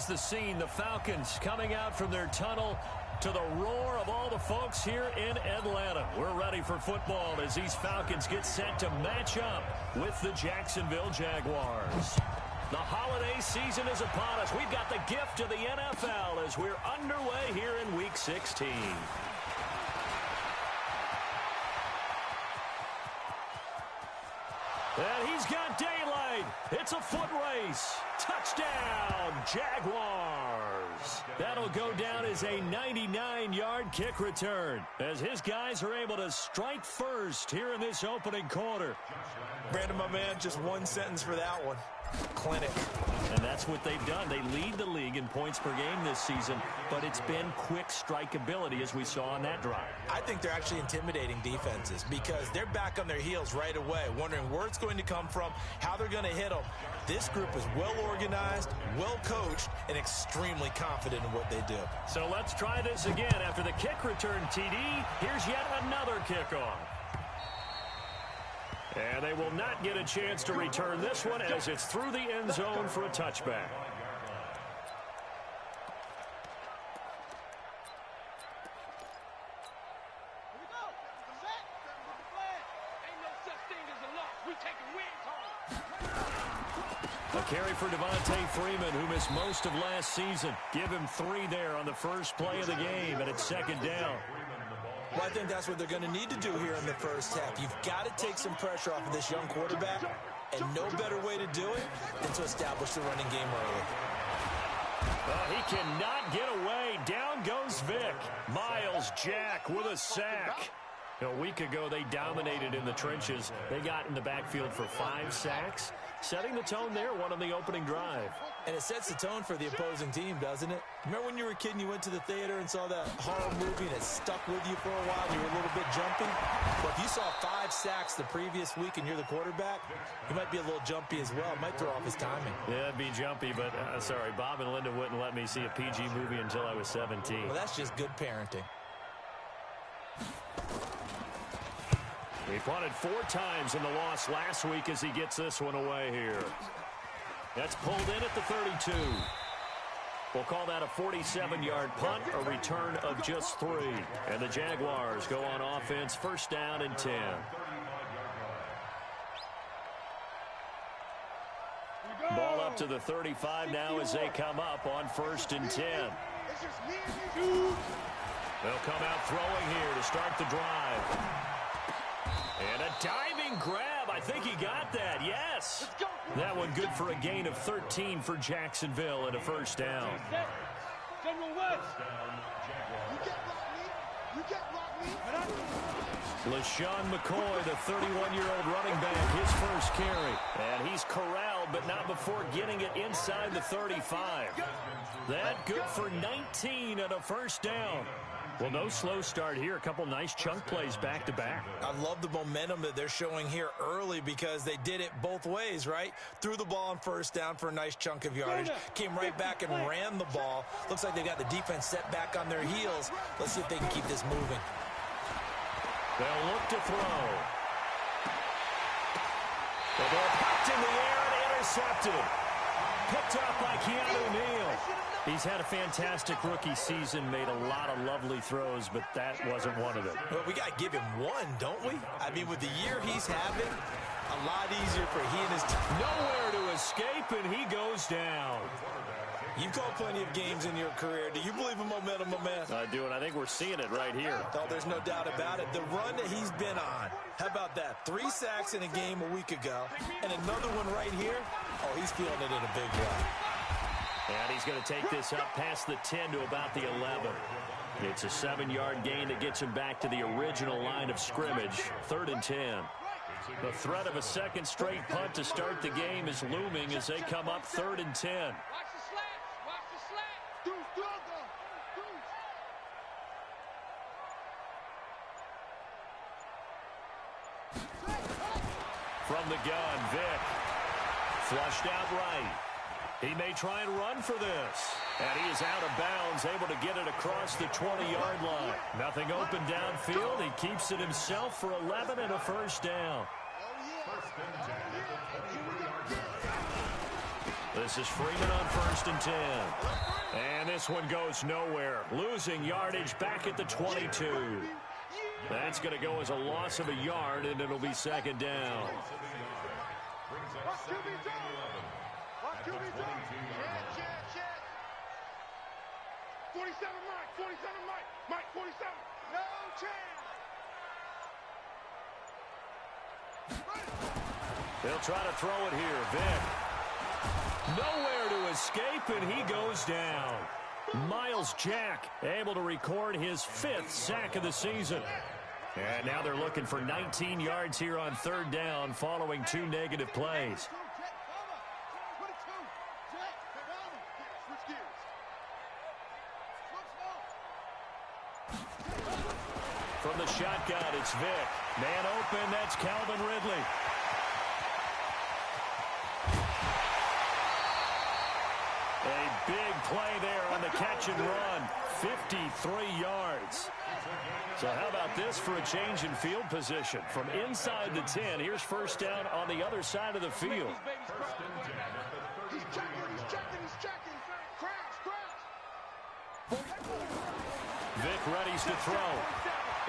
is the scene. The Falcons coming out from their tunnel to the roar of all the folks here in Atlanta. We're ready for football as these Falcons get set to match up with the Jacksonville Jaguars. The holiday season is upon us. We've got the gift of the NFL as we're underway here in Week 16. And he's got daylight. It's a foot race. Touchdown, Jaguars. That'll go down as a 99-yard kick return as his guys are able to strike first here in this opening quarter. Brandon, my man, just one sentence for that one. Clinic. And that's what they've done. They lead the league in points per game this season, but it's been quick strikeability as we saw on that drive. I think they're actually intimidating defenses because they're back on their heels right away, wondering where it's going to come from, how they're going to hit them. This group is well organized, well coached, and extremely confident in what they do. So let's try this again. After the kick return, TD, here's yet another kickoff. And they will not get a chance to return this one as it's through the end zone for a touchback. A carry for Devontae Freeman, who missed most of last season. Give him 3 there on the first play of the game, and it's second down. Well, I think that's what they're going to need to do here in the first half. You've got to take some pressure off of this young quarterback, and no better way to do it than to establish the running game early. He cannot get away. Down goes Vic. Miles Jack with a sack. A week ago, they dominated in the trenches. They got in the backfield for 5 sacks, setting the tone there, one on the opening drive. And it sets the tone for the opposing team, doesn't it? Remember when you were a kid and you went to the theater and saw that horror movie and it stuck with you for a while and you were a little bit jumpy? Well, if you saw 5 sacks the previous week and you're the quarterback, you might be a little jumpy as well. It might throw off his timing. Yeah, it'd be jumpy, but sorry, Bob and Linda wouldn't let me see a PG movie until I was 17. Well, that's just good parenting. He punted 4 times in the loss last week as he gets this one away here. That's pulled in at the 32. We'll call that a 47-yard punt, a return of just 3. And the Jaguars go on offense, first down and 10. Ball up to the 35 now as they come up on first and 10. They'll come out throwing here to start the drive. And a diving grab. I think he got that. Yes. That one good for a gain of 13 for Jacksonville and a first down. LaShawn McCoy, the 31-year-old running back, his first carry. And he's corralled, but not before getting it inside the 35. That good for 19 and a first down. Well, no slow start here. A couple nice chunk plays back-to-back. I love the momentum that they're showing here early because they did it both ways, right? Threw the ball on first down for a nice chunk of yardage. Came right back and ran the ball. Looks like they got the defense set back on their heels. Let's see if they can keep this moving. They'll look to throw. The ball popped in the air and intercepted. Picked up by Keanu Neal. He's had a fantastic rookie season, made a lot of lovely throws, but that wasn't one of them. Well, we got to give him one, don't we? I mean, with the year he's having, a lot easier for he and his team. Nowhere to escape, and he goes down. You've called plenty of games in your career. Do you believe in momentum, my man? I do, and I think we're seeing it right here. Oh, there's no doubt about it. The run that he's been on, how about that? 3 sacks in a game a week ago, and another one right here. Oh, he's feeling it in a big way. And he's going to take this up past the 10 to about the 11. It's a 7-yard gain that gets him back to the original line of scrimmage, 3rd and 10. The threat of a second straight punt to start the game is looming as they come up 3rd and 10. From the gun, Vic. Flushed out right. He may try and run for this. And he is out of bounds, able to get it across the 20-yard line. Nothing open downfield. He keeps it himself for 11 and a first down. The This is Freeman on 1st and 10. And this one goes nowhere. Losing yardage back at the 22. That's going to go as a loss of a yard, and it'll be 2nd down. Check. 47 Mike, 47 Mike. Mike, 47. No chance. They'll try to throw it here. Vick. Nowhere to escape, and he goes down. Miles Jack able to record his 5th sack of the season. And now they're looking for 19 yards here on 3rd down following 2 negative plays. From the shotgun, it's Vick. Man open, that's Calvin Ridley. A big play there on the catch and run. 53 yards. So how about this for a change in field position? From inside the 10, here's 1st down on the other side of the field. He's checking. Crash. Vick readies to throw.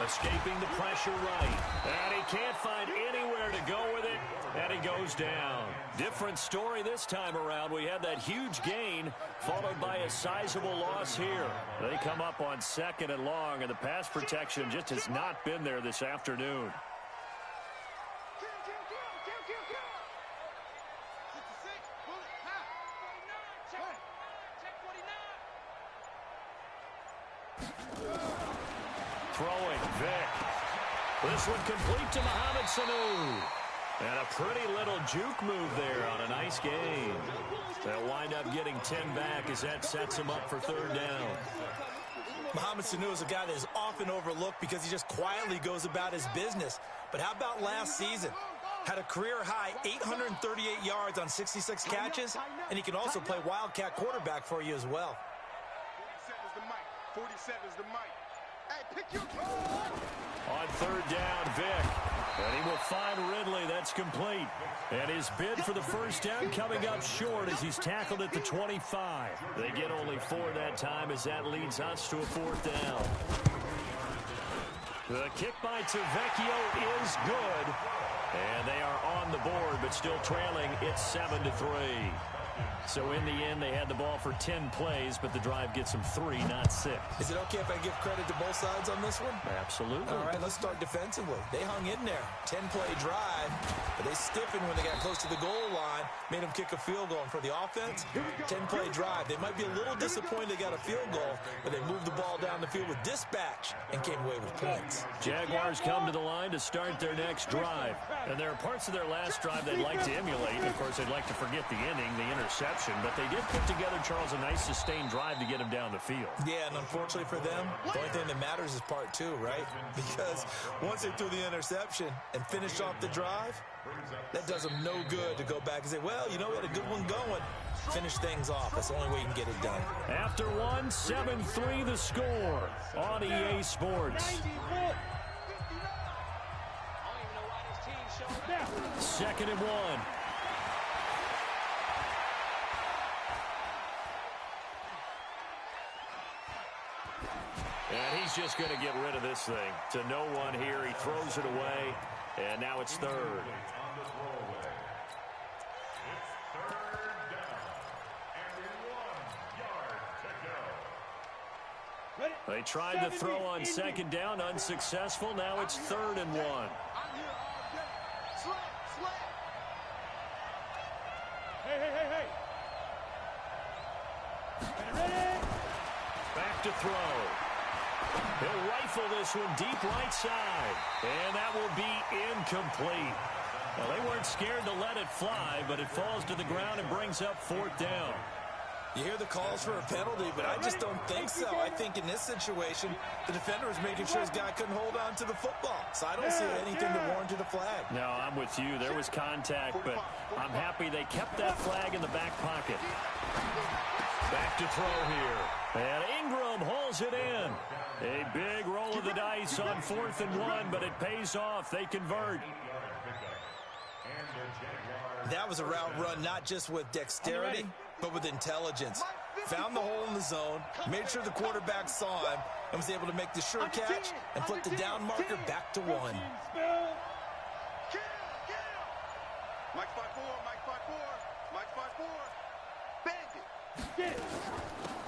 Escaping the pressure right. And he can't find anywhere to go with it. And he goes down. Different story this time around. We had that huge gain followed by a sizable loss here. They come up on 2nd and long, and the pass protection just has not been there this afternoon. Throwing, Vick. This one complete to Mohamed Sanu. And a pretty little juke move there on a nice game. They'll wind up getting 10 back as that sets them up for 3rd down. Mohamed Sanu is a guy that is often overlooked because he just quietly goes about his business. But how about last season? Had a career-high 838 yards on 66 catches, and he can also play wildcat quarterback for you as well. 47 is the mic. Hey, pick your On 3rd down, Vick. And he will find Ridley. That's complete. And his bid for the 1st down coming up short as he's tackled at the 25. They get only 4 that time as that leads us to a 4th down. The kick by Tavecchio is good. And they are on the board, but still trailing. It's 7-3. So in the end, they had the ball for 10 plays, but the drive gets them 3, not 6. Is it okay if I give credit to both sides on this one? Absolutely. All right, let's start defensively. They hung in there. 10-play drive, but they stiffened when they got close to the goal line, made them kick a field goal. And for the offense, 10-play drive. They might be a little disappointed they got a field goal, but they moved the ball down the field with dispatch and came away with points. Jaguars come to the line to start their next drive. And there are parts of their last drive they'd like to emulate. Of course, they'd like to forget the inning, the interception. But they did put together, Charles, a nice sustained drive to get him down the field. Yeah, and unfortunately for them, the only thing that matters is part 2, right? Because once they threw the interception and finished off the drive, that does them no good to go back and say, well, you know, we had a good one going. Finish things off. That's the only way you can get it done. After one, 7-3 the score on EA Sports. 2nd and 1. And he's just going to get rid of this thing. To no one here. He throws it away. And now it's 3rd. They tried to throw on 2nd down. Unsuccessful. Now it's 3rd and 1. Hey. Back to throw. He'll rifle this one deep right side. And that will be incomplete. Well, they weren't scared to let it fly, but it falls to the ground and brings up 4th down. You hear the calls for a penalty, but I just don't think so. I think in this situation, the defender was making sure his guy couldn't hold on to the football. So I don't see anything that warranted a flag. No, I'm with you. There was contact, but I'm happy they kept that flag in the back pocket. Back to throw here. And Ingram hauls it in. A big roll of the dice on 4th and 1, but it pays off. They convert. That was a route run not just with dexterity, but with intelligence. Found the hole in the zone, made sure the quarterback saw him, and was able to make the sure catch and flip the down marker back to 1. Mike 5-4, Mike 5-4, Mike 5-4. Bandit.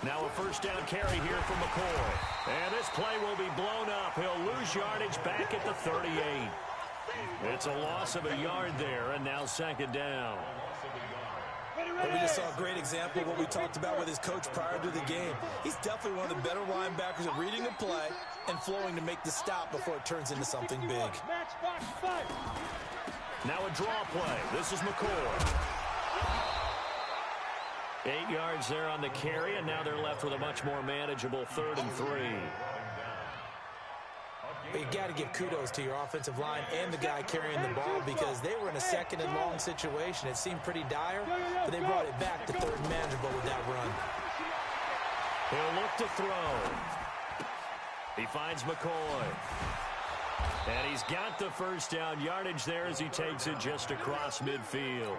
Now a first down carry here from McCoy. And this play will be blown up. He'll lose yardage back at the 38. It's a loss of a yard there, and now second down. But we just saw a great example of what we talked about with his coach prior to the game. He's definitely one of the better linebackers at reading the play and flowing to make the stop before it turns into something big. Now a draw play. This is McCoy. 8 yards there on the carry, and now they're left with a much more manageable 3rd and 3. But you got to give kudos to your offensive line and the guy carrying the ball because they were in a 2nd and long situation. It seemed pretty dire, but they brought it back to 3rd and manageable with that run. He'll look to throw. He finds McCoy. And he's got the first down yardage there as he takes it just across midfield.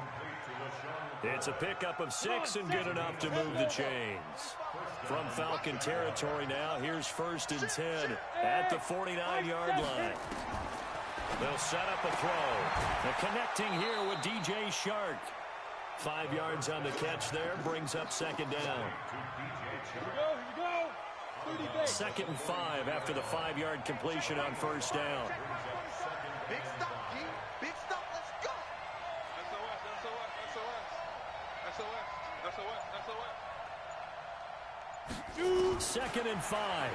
It's a pickup of 6 and good enough to move the chains. From Falcon territory now, here's 1st and 10 at the 49-yard line. They'll set up a throw. And connecting here with DJ Shark. 5 yards on the catch there, brings up 2nd down. 2nd and 5 after the 5-yard completion on 1st down. Big stop, G. Big stop. Let's go. SOS. 2nd and 5.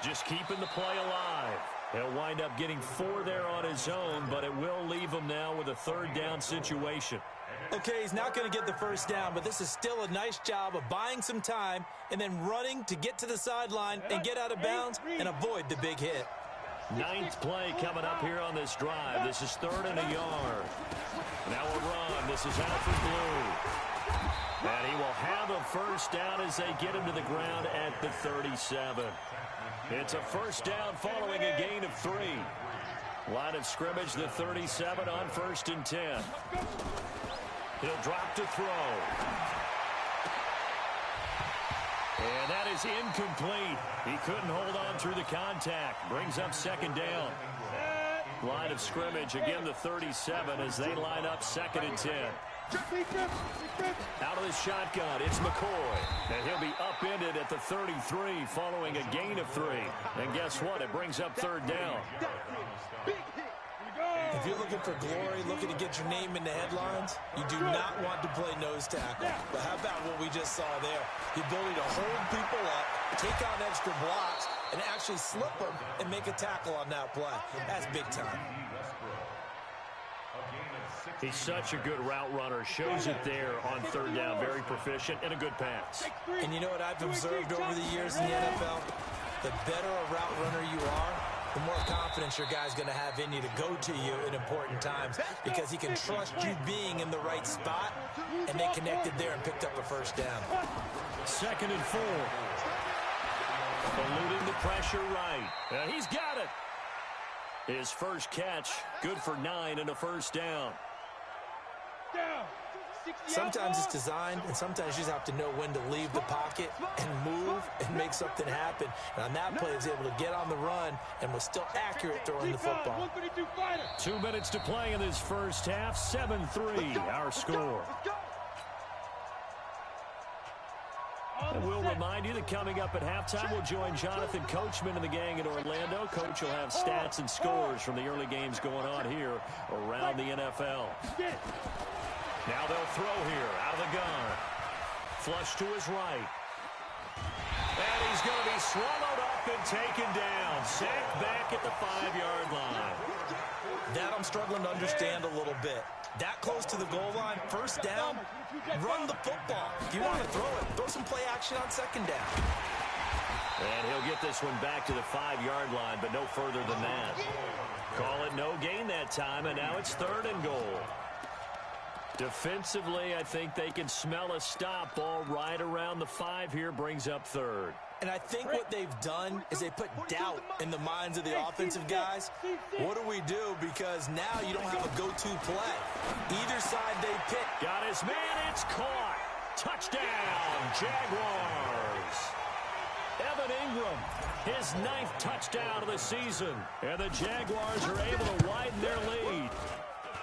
Just keeping the play alive. He'll wind up getting 4 there on his own, but it will leave him now with a 3rd down situation. Okay, he's not going to get the first down, but this is still a nice job of buying some time and then running to get to the sideline and get out of bounds and avoid the big hit. 9th play coming up here on this drive. This is 3rd and a yard. Now a run. This is Alfred Blue. And he will have a first down as they get him to the ground at the 37. It's a first down following a gain of 3. Line of scrimmage, the 37 on 1st and 10. He'll drop to throw. And that is incomplete. He couldn't hold on through the contact. Brings up 2nd down. Line of scrimmage, again the 37 as they line up 2nd and 10. Out of the shotgun, it's McCoy. And he'll be upended at the 33 following a gain of 3. And guess what? It brings up 3rd down. If you're looking for glory, looking to get your name in the headlines, you do not want to play nose tackle. But how about what we just saw there? The ability to hold people up, take on extra blocks, and actually slip them and make a tackle on that play. That's big time. He's such a good route runner. Shows it there on 3rd down. Very proficient and a good pass. And you know what I've observed over the years in the NFL? The better a route runner you are, the more confidence your guy's going to have in you to go to you in important times because he can trust you being in the right spot, and they connected there and picked up a first down. 2nd and 4. Eluding the pressure right. And he's got it. His first catch, good for 9 and a first down. Sometimes it's designed, and sometimes you just have to know when to leave the pocket and move and make something happen. And on that play, he was able to get on the run and was still accurate throwing the football. 2 minutes to play in this first half. 7-3, our score. And we'll remind you that coming up at halftime, we'll join Jonathan Coachman and the gang in Orlando. Coach will have stats and scores from the early games going on here around the NFL. Now they'll throw here out of the gun. Flush to his right. And he's going to be swallowed up and taken down. Sacked back at the 5-yard line. That I'm struggling to understand a little bit. That close to the goal line, first down, run the football. If you want to throw it, throw some play action on 2nd down. And he'll get this one back to the 5-yard line, but no further than that. Call it no gain that time, and now it's 3rd and goal. Defensively, I think they can smell a stop. Ball right around the 5 here, brings up 3rd. And I think what they've done is they put doubt in the minds of the offensive guys. What do we do? Because now you don't have a go-to play. Either side they pick. Got his man. It's caught. Touchdown, Jaguars. Evan Ingram, his 9th touchdown of the season. And the Jaguars are able to widen their lead.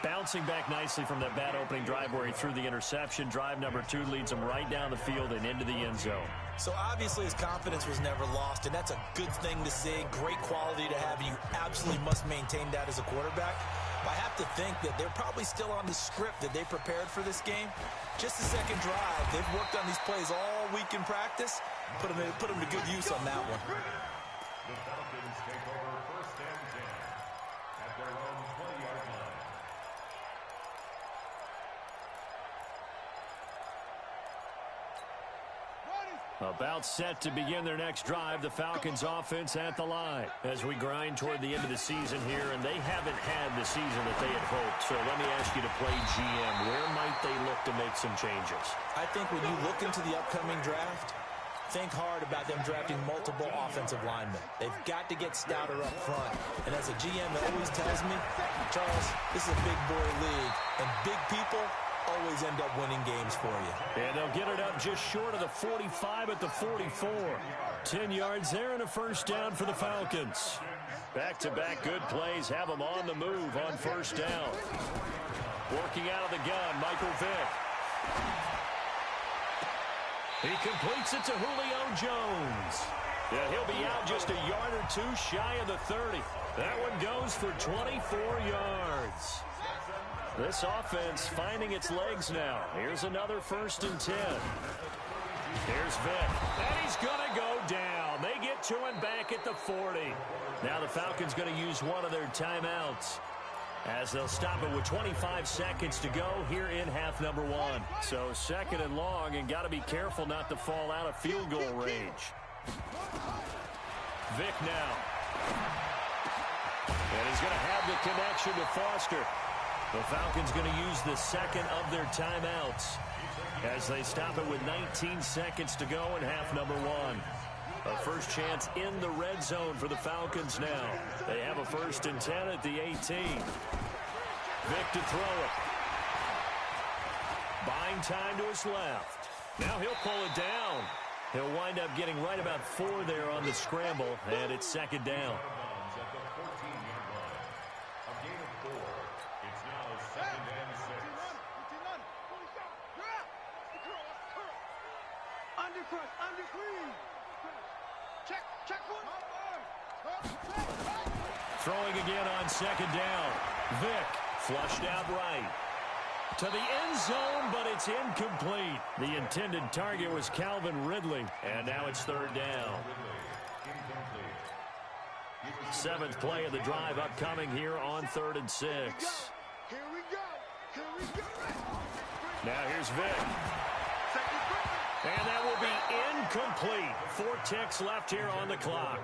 Bouncing back nicely from that bad opening drive where he threw the interception. Drive number 2 leads him right down the field and into the end zone. So obviously his confidence was never lost, and that's a good thing to see. Great quality to have. You absolutely must maintain that as a quarterback. I have to think that they're probably still on the script that they prepared for this game. Just the second drive. They've worked on these plays all week in practice. Put them to good use on that one. The Falcons take over 1st and 10 at their own 20-yard line. About set to begin their next drive, the Falcons offense at the line as we grind toward the end of the season here, and they haven't had the season that they had hoped. So let me ask you to play GM. Where might they look to make some changes? I think when you look into the upcoming draft, think hard about them drafting multiple offensive linemen. They've got to get stouter up front. And as a GM that always tells me, Charles, this is a big boy league, and big people always end up winning games for you. And they'll get it up just short of the 45 at the 44. 10 yards there and a first down for the Falcons. Back-to-back good plays have them on the move on first down. Working out of the gun, Michael Vick. He completes it to Julio Jones. Yeah, he'll be out just a yard or 2 shy of the 30. That one goes for 24 yards. This offense finding its legs now. Here's another 1st and 10. Here's Vick. And he's going to go down. They get to him back at the 40. Now the Falcons going to use one of their timeouts as they'll stop it with 25 seconds to go here in half number 1. So 2nd and long, and got to be careful not to fall out of field goal range. Vick now. And he's going to have the connection to Foster. The Falcons going to use the 2nd of their timeouts as they stop it with 19 seconds to go in half number 1. A first chance in the red zone for the Falcons now. They have a 1st and 10 at the 18. Vick to throw it. Buying time to his left. Now he'll pull it down. He'll wind up getting right about 4 there on the scramble, and it's 2nd down. Throwing again on 2nd down. Vick flushed out right. To the end zone, but it's incomplete. The intended target was Calvin Ridley, and now it's 3rd down. 7th play of the drive upcoming here on 3rd and 6. Now here's Vick. And that will be incomplete. 4 ticks left here on the clock.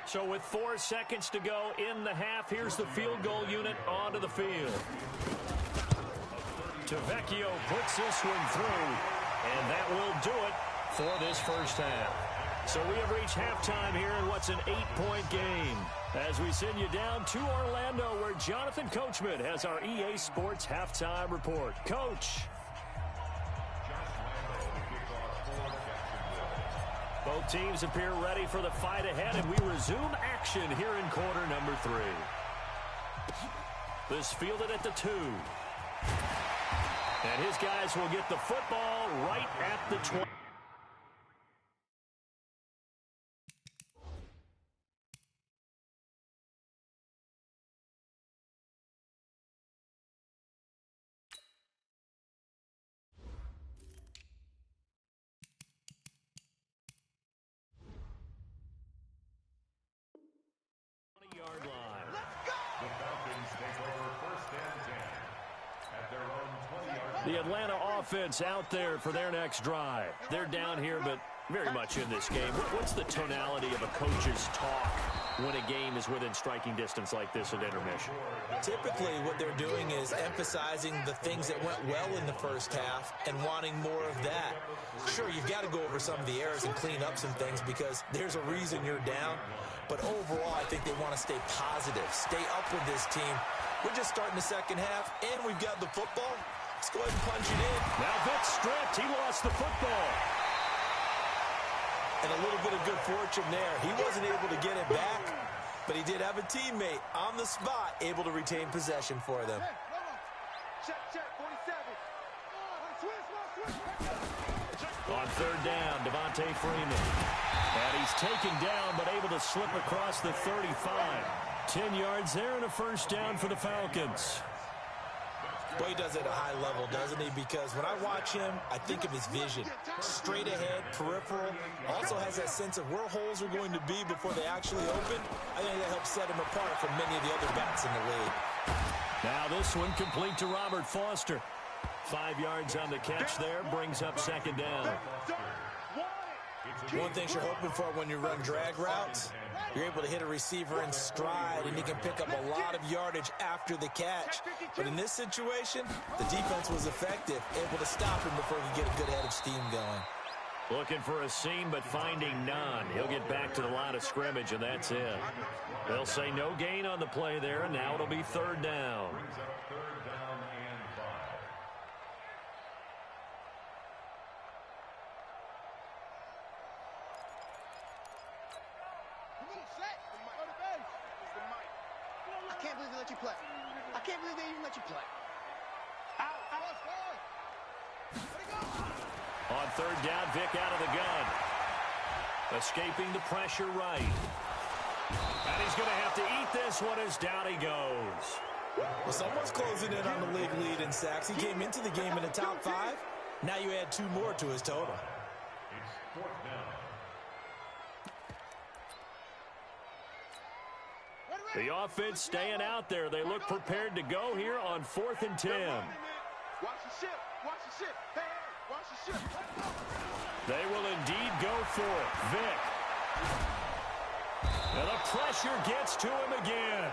So with 4 seconds to go in the half, here's the field goal unit onto the field. Tavecchio puts this one through, and that will do it for this first half. So we have reached halftime here in what's an 8-point game as we send you down to Orlando, where Jonathan Coachman has our EA Sports halftime report. Coach. Both teams appear ready for the fight ahead, and we resume action here in quarter number 3. This fielded at the 2. And his guys will get the football right at the 20. The Atlanta offense out there for their next drive. They're down here, but very much in this game. What's the tonality of a coach's talk when a game is within striking distance like this at intermission? Typically, what they're doing is emphasizing the things that went well in the first half and wanting more of that. Sure, you've got to go over some of the errors and clean up some things because there's a reason you're down. But overall, I think they want to stay positive, stay up with this team. We're just starting the second half, and we've got the football. Let's go ahead and punch it in. Now Vic stripped. He lost the football. And a little bit of good fortune there. He wasn't able to get it back, but he did have a teammate on the spot able to retain possession for them. Check, 47. On third down, Devontae Freeman. And he's taken down, but able to slip across the 35. 10 yards there and a first down for the Falcons. Boy, he does it at a high level, doesn't he? Because when I watch him, I think of his vision. Straight ahead, peripheral. Also has that sense of where holes are going to be before they actually open. I think that helps set him apart from many of the other backs in the league. Now this one complete to Robert Foster. 5 yards on the catch there, brings up second down. One thing you're hoping for when you run drag routes, you're able to hit a receiver in stride, and he can pick up a lot of yardage after the catch. But in this situation, the defense was effective, able to stop him before he could get a good head of steam going. Looking for a seam, but finding none. He'll get back to the line of scrimmage, and that's it. They'll say no gain on the play there, and now it'll be third down. I can't believe they let you play. I can't believe they even let you play. On third down, Vic out of the gun. Escaping the pressure right. And he's going to have to eat this one as down he goes. Well, someone's closing in on the league lead in sacks. He came into the game in the top 5. Now you add 2 more to his total. The offense staying out there. They look prepared to go here on 4th and 10. Watch the ship. Watch the ship. Hey, watch the ship. They will indeed go for it. Vic. And the pressure gets to him again.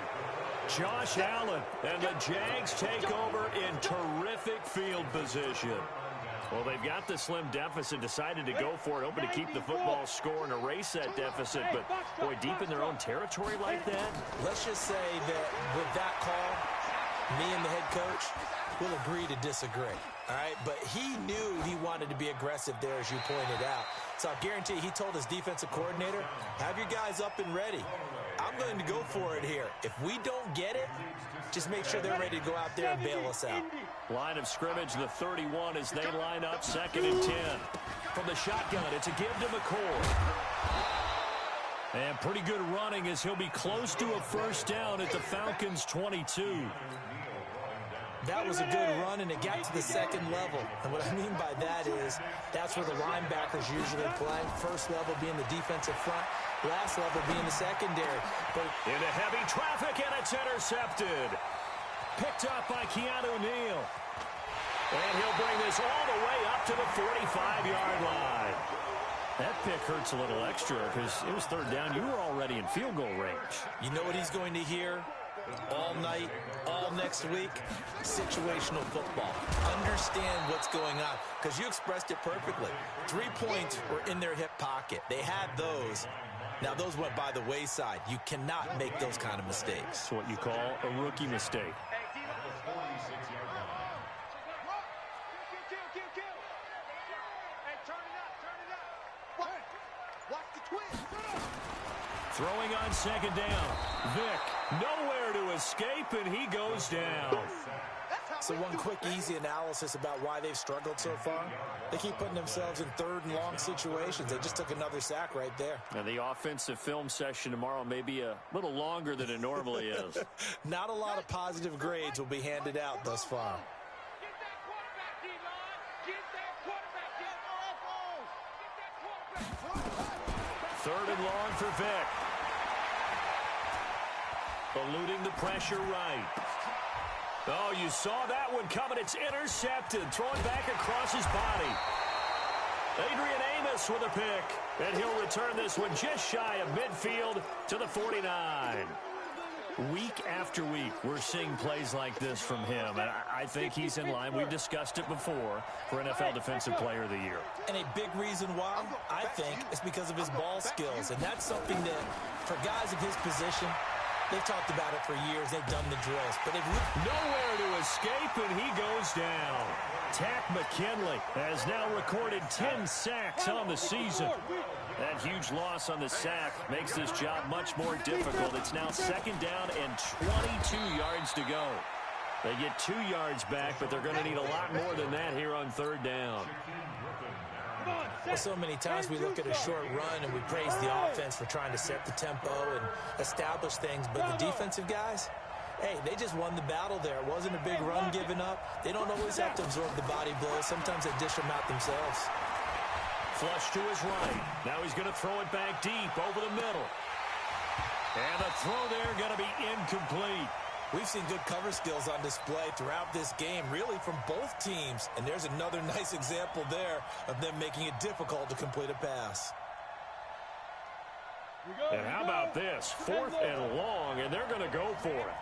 Josh Allen. And the Jags take over in terrific field position. Well, they've got the slim deficit, decided to go for it, hoping to keep the football score and erase that deficit. But, boy, deep in their own territory like that. Let's just say that with that call, me and the head coach will agree to disagree. All right, but he knew he wanted to be aggressive there, as you pointed out. So I guarantee he told his defensive coordinator, have your guys up and ready. I'm going to go for it here. If we don't get it, just make sure they're ready to go out there and bail us out. Line of scrimmage, the 31 as they line up 2nd and 10. From the shotgun, it's a give to McCoy. And pretty good running as he'll be close to a first down at the Falcons' 22. That was a good run, and it got to the second level. And what I mean by that is that's where the linebackers usually play. First level being the defensive front, last level being the secondary. But into heavy traffic, and it's intercepted. Picked up by Keanu Neal. And he'll bring this all the way up to the 45-yard line. That pick hurts a little extra because it was third down. You were already in field goal range. You know what he's going to hear all night, all next week? Situational football. Understand what's going on, because you expressed it perfectly. 3 points were in their hip pocket. They had those. Now, those went by the wayside. You cannot make those kind of mistakes. It's what you call a rookie mistake. Throwing on second down. Vic, nowhere to escape, and he goes down. So one quick, easy analysis about why they've struggled so far. They keep putting themselves in third and long situations. They just took another sack right there. And the offensive film session tomorrow may be a little longer than it normally is. Not a lot of positive grades will be handed out thus far. Third and long for Vic. Eluding the pressure right. Oh, you saw that one coming. It's intercepted. Throwing back across his body. Adrian Amos with a pick. And he'll return this one just shy of midfield to the 49. Week after week, we're seeing plays like this from him. And I think he's in line. We've discussed it before for NFL Defensive Player of the Year. And a big reason why, I think, is because of his ball skills. And that's something that, for guys of his position, they've talked about it for years. They've done the drills. But they've nowhere to escape, and he goes down. Tack McKinley has now recorded 10 sacks on the season. That huge loss on the sack makes this job much more difficult. It's now 2nd down and 22 yards to go. They get 2 yards back, but they're going to need a lot more than that here on 3rd down. Well, so many times we look at a short run and we praise the offense for trying to set the tempo and establish things, but the defensive guys, hey, they just won the battle there. It wasn't a big run given up. They don't always have to absorb the body blows. Sometimes they dish them out themselves. Flush to his right. Now he's going to throw it back deep over the middle. And the throw there going to be incomplete. We've seen good cover skills on display throughout this game, really from both teams. And there's another nice example there of them making it difficult to complete a pass. And how about this? 4th and long, and they're going to go for it.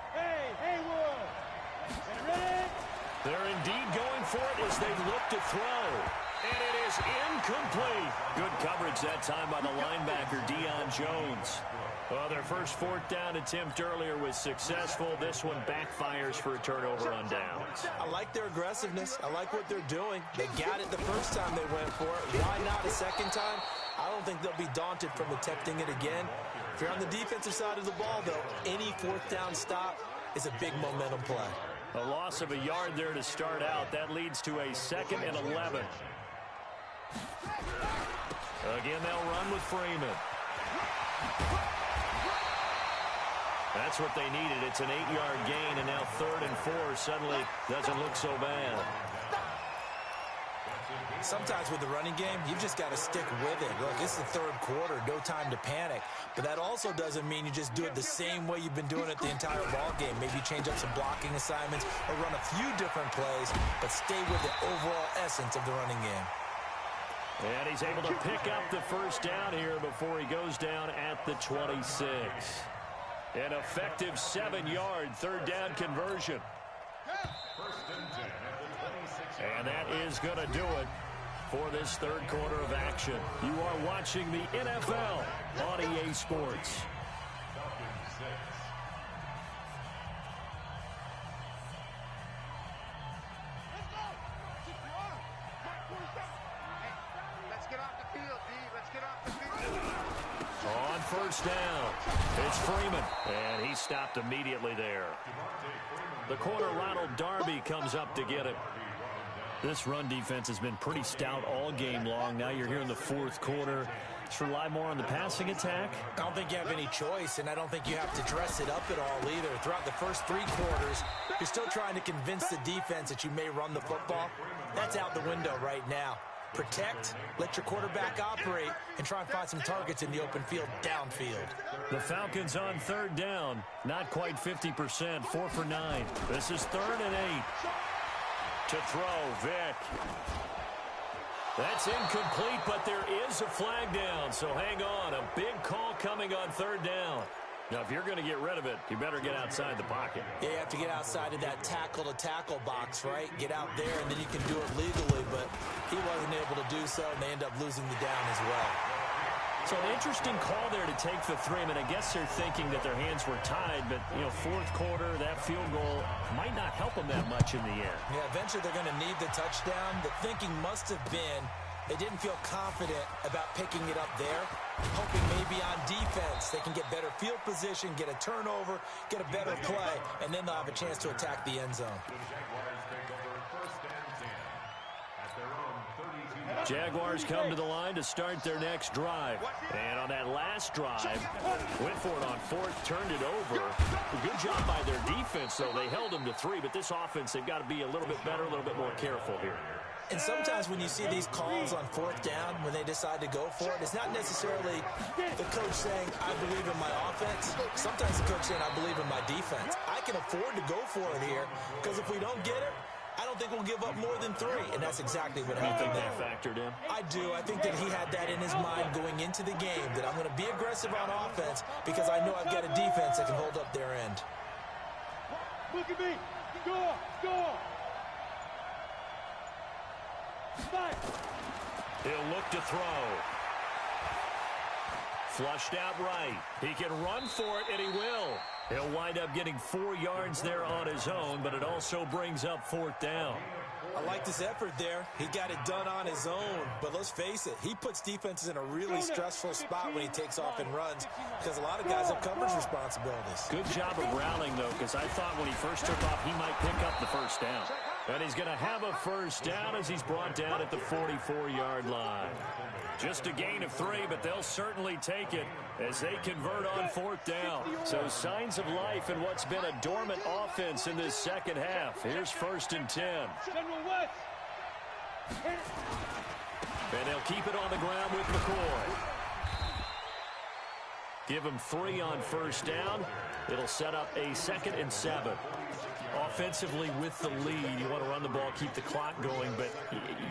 They're indeed going for it as they look to throw. And it is incomplete. Good coverage that time by the linebacker, Deion Jones. Well, their first 4th down attempt earlier was successful. This one backfires for a turnover on downs. I like their aggressiveness. I like what they're doing. They got it the first time they went for it. Why not a second time? I don't think they'll be daunted from attempting it again. If you're on the defensive side of the ball, though, any 4th down stop is a big momentum play. A loss of a yard there to start out. That leads to a 2nd and 11. Again, they'll run with Freeman. That's what they needed. It's an 8-yard gain, and now 3rd and 4 suddenly doesn't look so bad. Sometimes with the running game, you've just got to stick with it. Look, it's the 3rd quarter, no time to panic. But that also doesn't mean you just do it the same way you've been doing it the entire ball game. Maybe change up some blocking assignments or run a few different plays, but stay with the overall essence of the running game. And he's able to pick up the 1st down here before he goes down at the 26. An effective 7-yard 3rd down conversion. And that is going to do it for this 3rd quarter of action. You are watching the NFL on EA Sports. Let's get off the field, D. Let's get off the field. On 1st down, it's Freeman, and he stopped immediately there. The corner, Ronald Darby, comes up to get it. This run defense has been pretty stout all game long. Now you're here in the 4th quarter. Just rely more on the passing attack. I don't think you have any choice, and I don't think you have to dress it up at all either. Throughout the first 3 quarters, you're still trying to convince the defense that you may run the football. That's out the window right now. Protect, let your quarterback operate, and try and find some targets in the open field downfield. The Falcons on 3rd down. Not quite 50%, 4 for 9. This is 3rd and 8. To throw, Vick. That's incomplete, but there is a flag down, so hang on. A big call coming on 3rd down. Now, if you're going to get rid of it, you better get outside the pocket. Yeah, you have to get outside of that tackle-to-tackle box, right? Get out there, and then you can do it legally, but he wasn't able to do so, and they end up losing the down as well. So an interesting call there to take the 3. I mean, I guess they're thinking that their hands were tied, but, 4th quarter, that field goal might not help them that much in the end. Yeah, eventually they're going to need the touchdown. The thinking must have been they didn't feel confident about picking it up there, hoping maybe on defense they can get better field position, get a turnover, get a better play, and then they'll have a chance to attack the end zone. Jaguars come to the line to start their next drive. And on that last drive, went for it on 4th, turned it over. Good job by their defense, though. They held them to 3, but this offense, they've got to be a little bit better, a little bit more careful here. And sometimes when you see these calls on 4th down, when they decide to go for it, it's not necessarily the coach saying, I believe in my offense. Sometimes the coach saying, I believe in my defense. I can afford to go for it here, because if we don't get it, I don't think we'll give up more than 3, and that's exactly what happened there. Factored in? I do. I think that he had that in his mind going into the game, that I'm going to be aggressive on offense because I know I've got a defense that can hold up their end. Look at me. Score. Score. Fight. He'll look to throw. Flushed out right. He can run for it, and he will. He'll wind up getting 4 yards there on his own, but it also brings up 4th down. I like this effort there. He got it done on his own, but let's face it, he puts defenses in a really stressful spot when he takes off and runs because a lot of guys have coverage responsibilities. Good job of rallying, though, because I thought when he first took off, he might pick up the first down. And he's going to have a first down as he's brought down at the 44-yard line. Just a gain of 3, but they'll certainly take it as they convert on 4th down. So signs of life in what's been a dormant offense in this second half. Here's 1st and 10. And they'll keep it on the ground with McCoy. Give him 3 on 1st down. It'll set up a 2nd and 7. Offensively with the lead, you want to run the ball, keep the clock going, but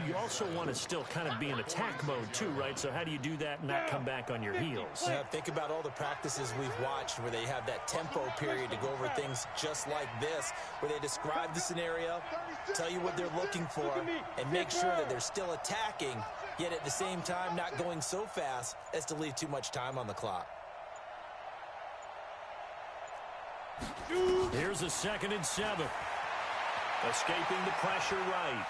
you also want to still kind of be in attack mode too, right? So how do you do that and not come back on your heels? Yeah, think about all the practices we've watched where they have that tempo period to go over things just like this, where they describe the scenario, tell you what they're looking for, and make sure that they're still attacking, yet at the same time not going so fast as to leave too much time on the clock. Here's a 2nd and 7. Escaping the pressure right.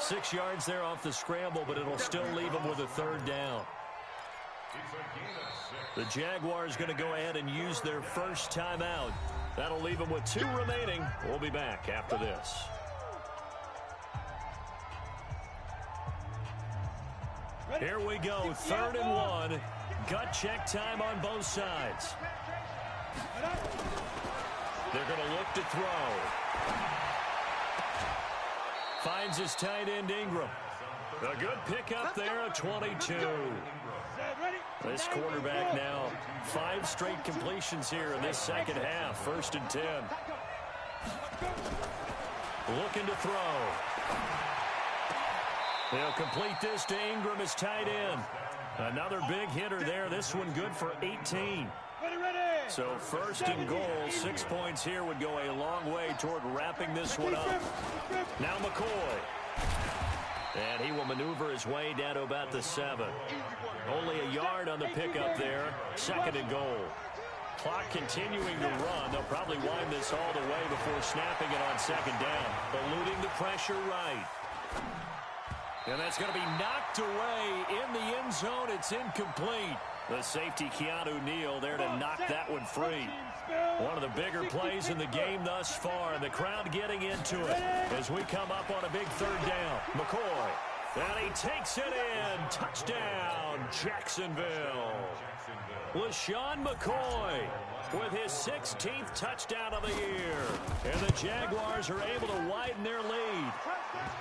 Six yards there off the scramble, but it'll still leave him with a 3rd down. The Jaguars going to go ahead and use their first timeout. That'll leave them with 2 remaining. We'll be back after this. Here we go, 3rd and 1. Gut check time on both sides. They're going to look to throw. Finds his tight end Ingram. A good pickup there at 22. This quarterback now 5 straight completions here in this second half. 1st and 10. Looking to throw. They'll complete this to Ingram as tight end. Another big hitter there. This one good for 18. So 1st and goal. 6 points here would go a long way toward wrapping this one up. Now McCoy. And he will maneuver his way down to about the 7. Only a yard on the pickup there. 2nd and goal. Clock continuing to run. They'll probably wind this all the way before snapping it on 2nd down. Eluding the pressure right. And that's going to be knocked away in the end zone. It's incomplete. The safety, Keanu Neal, there to knock that one free. One of the bigger plays in the game thus far. And the crowd getting into it as we come up on a big 3rd down. McCoy. And he takes it in. Touchdown, Jacksonville. LaShawn McCoy with his 16th touchdown of the year. And the Jaguars are able to widen their lead.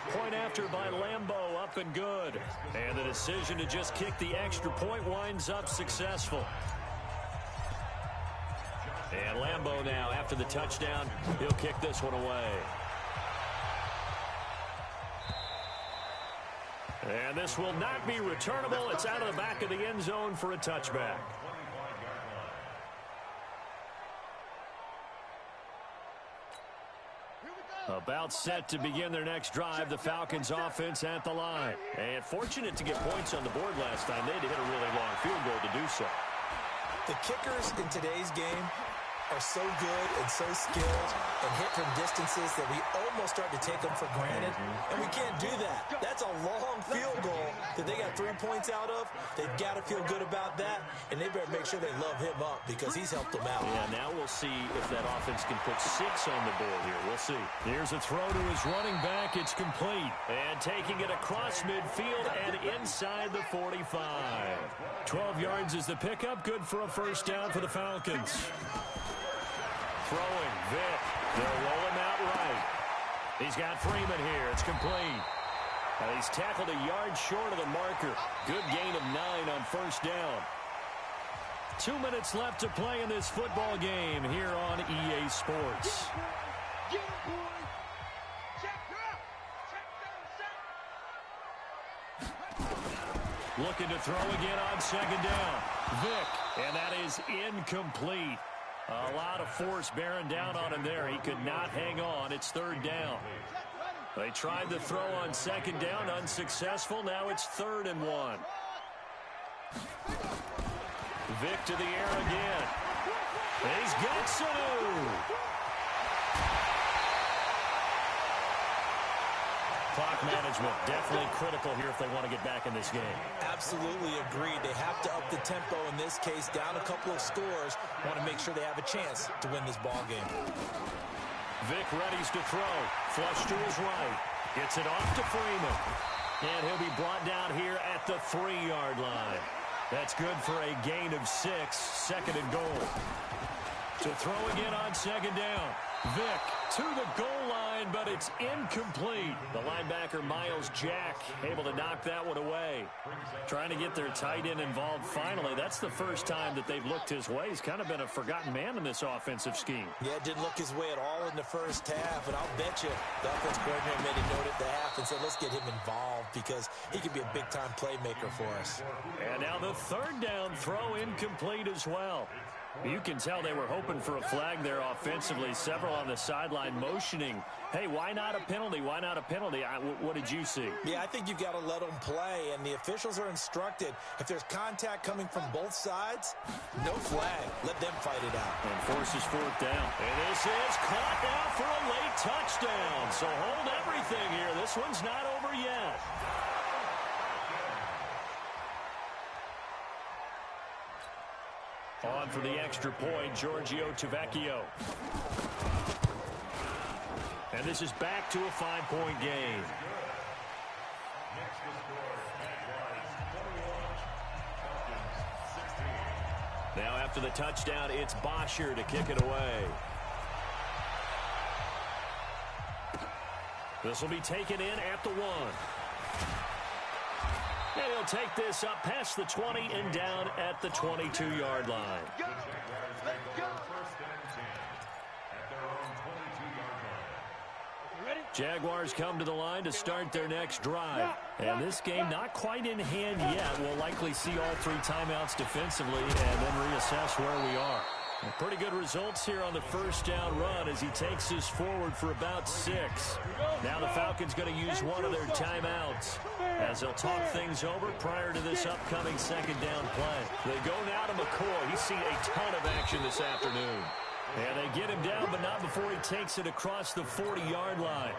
Point after by Lambeau, up and good. And the decision to just kick the extra point winds up successful. And Lambeau now, after the touchdown, he'll kick this one away. And this will not be returnable. It's out of the back of the end zone for a touchback. About set to begin their next drive, the Falcons offense at the line. And fortunate to get points on the board last time. They had to hit a really long field goal to do so. The kickers in today's game are so good and so skilled and hit from distances that we almost start to take them for granted. And we can't do that. That's a long field goal that they got 3 points out of. They've got to feel good about that, and they better make sure they love him up because he's helped them out. Yeah, now we'll see if that offense can put 6 on the board here. We'll see. Here's a throw to his running back. It's complete. And taking it across midfield and inside the 45. 12 yards is the pickup. Good for a first down for the Falcons. Throwing, Vick. They'll roll him out right. He's got Freeman here. It's complete. He's tackled a yard short of the marker. Good gain of 9 on first down. 2 minutes left to play in this football game here on EA Sports. Get him, boy. Check up. Check down. Looking to throw again on second down. Vick, and that is incomplete. A lot of force bearing down on him there. He could not hang on. It's third down. They tried to throw on second down, unsuccessful. Now it's 3rd and 1. Vick to the air again. He's got Sanu. Clock management, definitely critical here if they want to get back in this game. Absolutely agreed. They have to up the tempo in this case, down a couple of scores. Want to make sure they have a chance to win this ball game. Vick readies to throw. Flush to his right. Gets it off to Freeman. And he'll be brought down here at the 3-yard line. That's good for a gain of 6, 2nd and goal. To throw again on second down. Vick to the goal line, but it's incomplete. The linebacker, Miles Jack, able to knock that one away. Trying to get their tight end involved finally. That's the first time that they've looked his way. He's kind of been a forgotten man in this offensive scheme. Yeah, it didn't look his way at all in the first half, and I'll bet you the offense coordinator made a note at the half and said, let's get him involved because he could be a big-time playmaker for us. And now the 3rd down throw incomplete as well. You can tell they were hoping for a flag there offensively. Several on the sideline motioning, hey, why not a penalty? Why not a penalty? What did you see? Yeah, I think you've got to let them play, and the officials are instructed. If there's contact coming from both sides, no flag. Let them fight it out. And forces 4th down. And this is caught now for a late touchdown. So hold everything here. This one's not over yet. On for the extra point, Giorgio Tavecchio. And this is back to a 5-point game. Now after the touchdown, it's Bosher to kick it away. This will be taken in at the 1. And he'll take this up past the 20 and down at the 22-yard line. Go. Let's go. Jaguars come to the line to start their next drive. And this game not quite in hand yet. We'll likely see all 3 timeouts defensively and then reassess where we are. Pretty good results here on the first down run as he takes us forward for about 6. Now the Falcons going to use one of their timeouts as they'll talk things over prior to this upcoming second down play. They go now to McCoy. He's seen a ton of action this afternoon. And they get him down, but not before he takes it across the 40-yard line.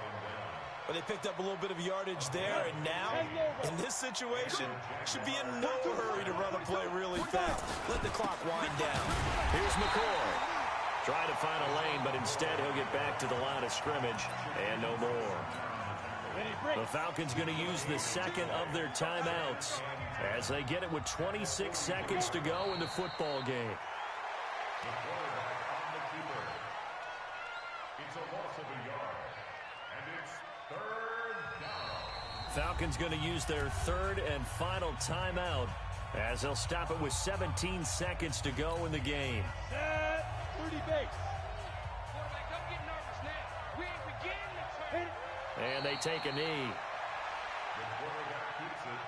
But they picked up a little bit of yardage there, and now, in this situation, should be in no hurry to run a play really fast. Let the clock wind down. Here's McCoy. Trying to find a lane, but instead he'll get back to the line of scrimmage, and no more. The Falcons going to use the second of their timeouts as they get it with 26 seconds to go in the football game. It's a loss of a yard, and it's 3rd down. Falcons going to use their 3rd and final timeout as they'll stop it with 17 seconds to go in the game. 30 base. Quarterback, don't get nervous now. We ain't beginning to turn. And they take a knee. The quarterback keeps it.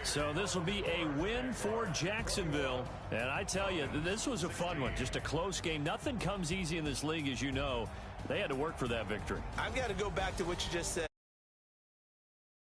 So this will be a win for Jacksonville. And I tell you, this was a fun one. Just a close game. Nothing comes easy in this league, as you know. They had to work for that victory. I've got to go back to what you just said.